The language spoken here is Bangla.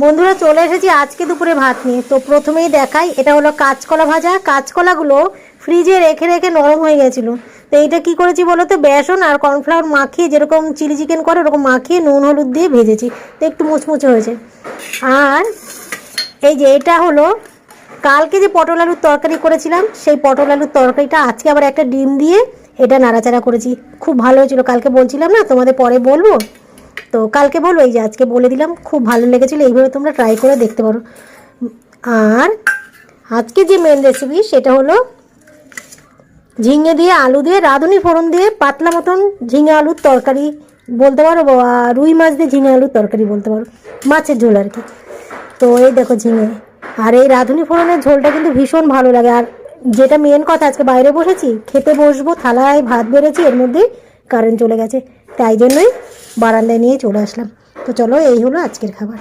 বন্ধুরা চলে এসেছি আজকে দুপুরে ভাত নিয়ে। তো প্রথমেই দেখাই, এটা হলো কাঁচকলা ভাজা। কাঁচকলাগুলো ফ্রিজে রেখে রেখে নরম হয়ে গেছিলো। তো এইটা কি করেছি বলো তো, বেসন আর কর্নফ্লাওয়ার মাখিয়ে, যেরকম চিলি চিকেন করে ওরকম মাখিয়ে নুন হলুদ দিয়ে ভেজেছি। তো একটু মুচমুচে হয়েছে। আর এই যে এটা হলো কালকে যে পটল আলুর তরকারি করেছিলাম, সেই পটল আলুর তরকারিটা আজকে আবার একটা ডিম দিয়ে এটা নাড়াচাড়া করেছি। খুব ভালো হয়েছিল। কালকে বলছিলাম না তোমাদের, পরে বলবো, তো কালকে বলবো, এই যে আজকে বলে দিলাম। খুব ভালো লেগেছিলো। এইভাবে তোমরা ট্রাই করে দেখতে পারো। আর আজকে যে মেন রেসিপি সেটা হলো ঝিঙে দিয়ে আলু দিয়ে রাঁধুনি ফোড়ন দিয়ে পাতলা মতন ঝিঙে আলুর তরকারি বলতে পারো, রুই মাছ দিয়ে ঝিঙে আলুর তরকারি বলতে পারো, মাছের ঝোল আর কি। তো এই দেখো ঝিঙে, আর এই রাঁধুনি ফোড়নের ঝোলটা কিন্তু ভীষণ ভালো লাগে। আর যেটা মেন কথা, আজকে বাইরে বসেছি, খেতে বসবো, থালায় ভাত বেড়েছি, এর মধ্যে কারেন্ট চলে গেছে, তাই জন্যই বারান্দায় নিয়ে চলে আসলাম। তো চলো, এই হলো আজকের খাবার।